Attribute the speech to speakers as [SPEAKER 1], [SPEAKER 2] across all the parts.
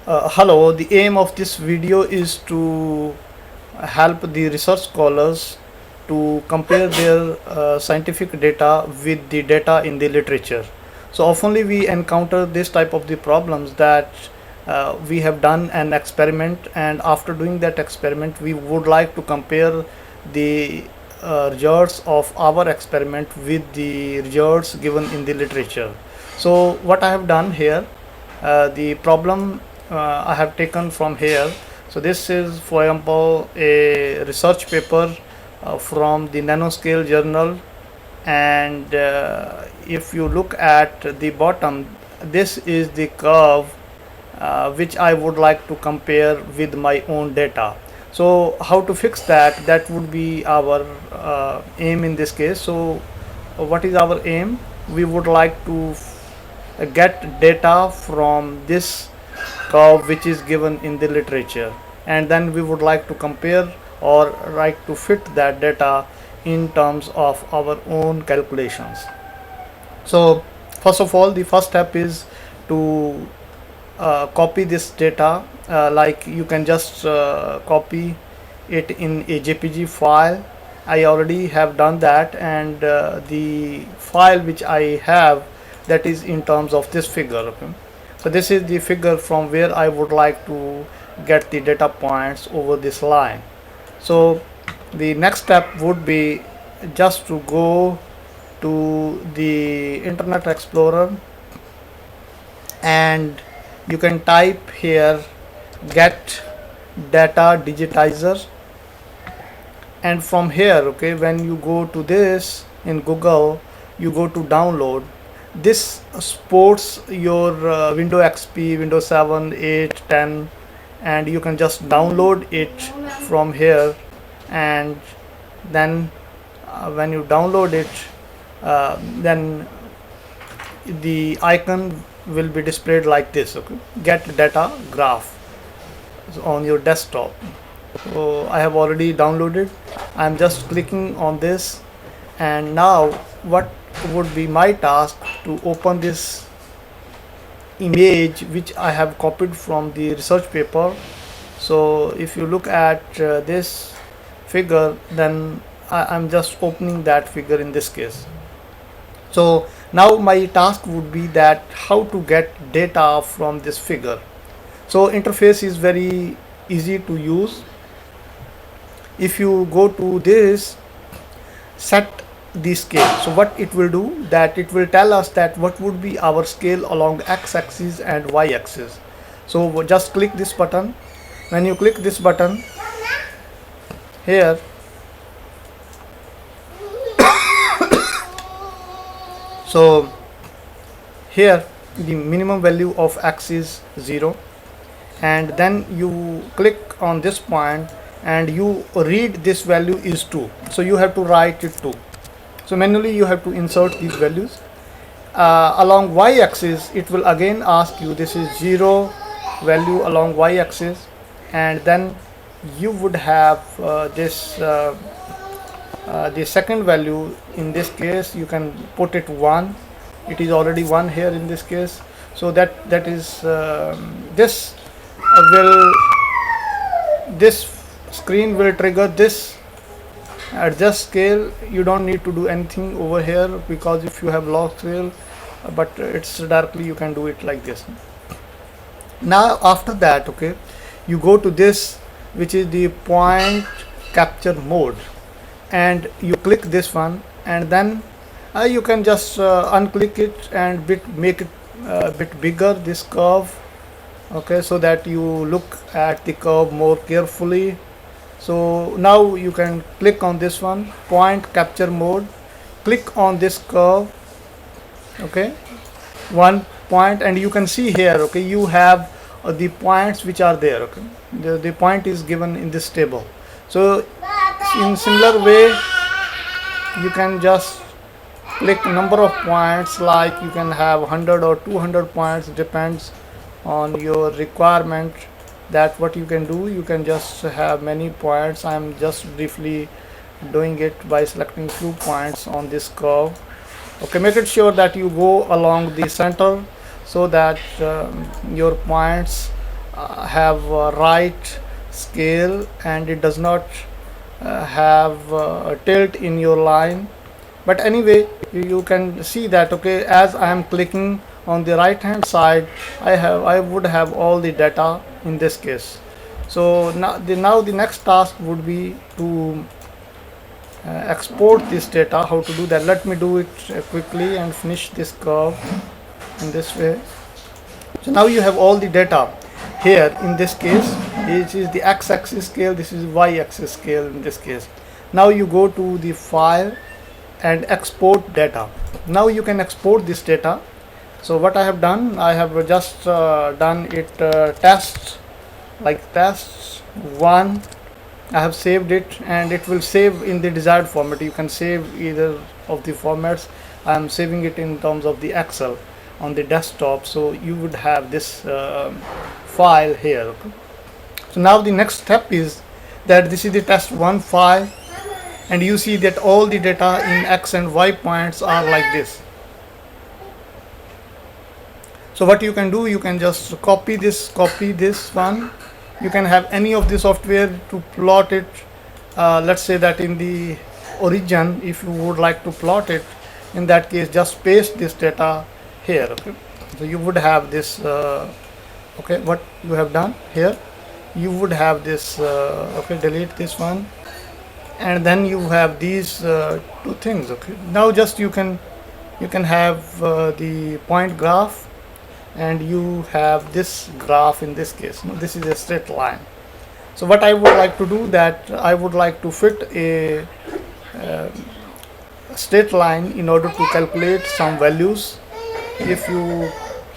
[SPEAKER 1] Hello, the aim of this video is to help the research scholars to compare their scientific data with the data in the literature. So oftenly we encounter this type of the problems that we have done an experiment, and after doing that experiment we would like to compare the results of our experiment with the results given in the literature. So what I have done here, the problem I have taken from here. So this is, for example, a research paper from the Nanoscale journal, and if you look at the bottom, this is the curve which I would like to compare with my own data. So how to fix that? That would be our aim in this case. So what is our aim? We would like to get data from this curve which is given in the literature, and then we would like to compare or like to fit that data in terms of our own calculations. So first of all, the first step is to copy this data. Like you can just copy it in a jpg file. I already have done that, and the file which I have, that is in terms of this figure. Okay, so this is the figure from where I would like to get the data points over this line. So the next step would be just to go to the Internet Explorer, and you can type here get data digitizer, and from here, okay, when you go to this in Google, you go to download. This supports your Windows XP, Windows 7, 8, 10, and you can just download it from here. And then when you download it, then the icon will be displayed like this. Okay, get data graph on your desktop. So I have already downloaded. I'm just clicking on this, and now what would be my task to open this image which I have copied from the research paper. So if you look at this figure, then I'm just opening that figure in this case. So now my task would be that how to get data from this figure. So interface is very easy to use. If you go to this, set the scale. So what it will do, that it will tell us that what would be our scale along x-axis and y-axis. So just click this button. When you click this button here, so here the minimum value of x is 0, and then you click on this point and you read this value is 2, so you have to write it 2. So manually you have to insert these values. Along y-axis it will again ask you, this is 0 value along y-axis, and then you would have the second value. In this case you can put it 1. It is already 1 here in this case. So that is this will this screen will trigger this adjust scale. You don't need to do anything over here, because if you have log scale, but it's directly you can do it like this. Now after that, okay, you go to this, which is the point capture mode, and you click this one, and then you can just unclick it and make it a bit bigger, this curve. Okay, so that you look at the curve more carefully. So now you can click on this one, point capture mode, click on this curve. Okay, one point, and you can see here, okay, you have the points which are there. Okay, the point is given in this table. So in similar way you can just click number of points, like you can have 100 or 200 points, depends on your requirement. That what you can do, you can just have many points. I am just briefly doing it by selecting few points on this curve. Okay, make it sure that you go along the center, so that your points have right scale, and it does not have tilt in your line. But anyway, you can see that, okay, as I am clicking on the right hand side, I would have all the data in this case. So now the next task would be to export this data. How to do that? Let me do it quickly and finish this curve in this way. So now you have all the data here. In this case, this is the x-axis scale, this is y-axis scale in this case. Now you go to the file and export data. Now you can export this data. So what I have done, I have just done it test, like test 1. I have saved it, and it will save in the desired format. You can save either of the formats. I am saving it in terms of the Excel on the desktop, so you would have this file here. Okay? So now the next step is that this is the test1 file, and you see that all the data in x and y points are like this. So what you can do, you can just copy this one. You can have any of the software to plot it. Let's say that in the origin, if you would like to plot it, in that case just paste this data here. Okay, so you would have this okay, what you have done here, you would have this okay, delete this one, and then you have these two things. Okay, now just you can have the point graph, and you have this graph in this case. Now, this is a straight line. So what I would like to do, that I would like to fit a straight line in order to calculate some values. If you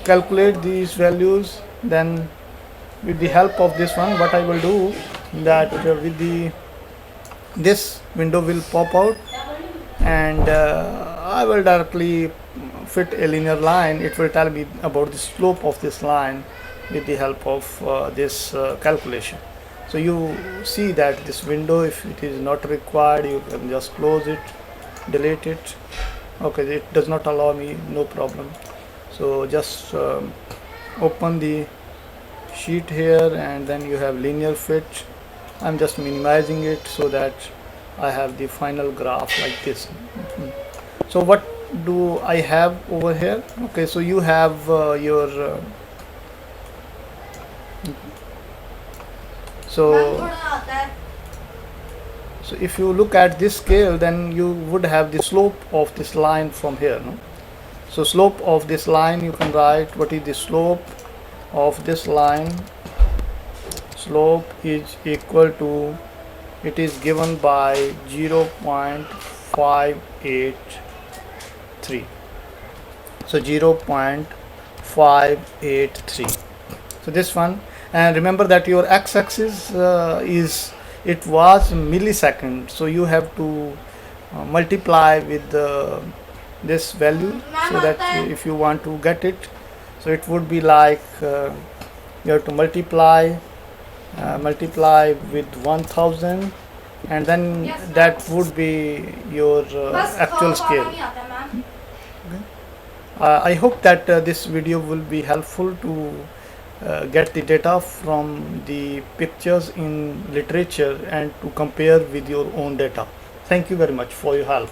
[SPEAKER 1] calculate these values, then with the help of this one, what I will do, that with the this window will pop out, and I will directly fit a linear line. It will tell me about the slope of this line with the help of this calculation. So you see that this window, if it is not required, you can just close it, delete it. Okay, it does not allow me, no problem. So just open the sheet here, and then you have linear fit. I'm just minimizing it so that I have the final graph like this. So what do I have over here? Okay, so you have your so if you look at this scale, then you would have the slope of this line from here, no? So slope of this line, you can write what is the slope of this line. Slope is equal to, it is given by 0.583. So 0.583. So this one, and remember that your x-axis is, it was millisecond, so you have to multiply with this value, so that if you want to get it, so it would be like you have to multiply with 1000, and then that would be your actual scale. I hope that this video will be helpful to get the data from the pictures in literature and to compare with your own data. Thank you very much for your help.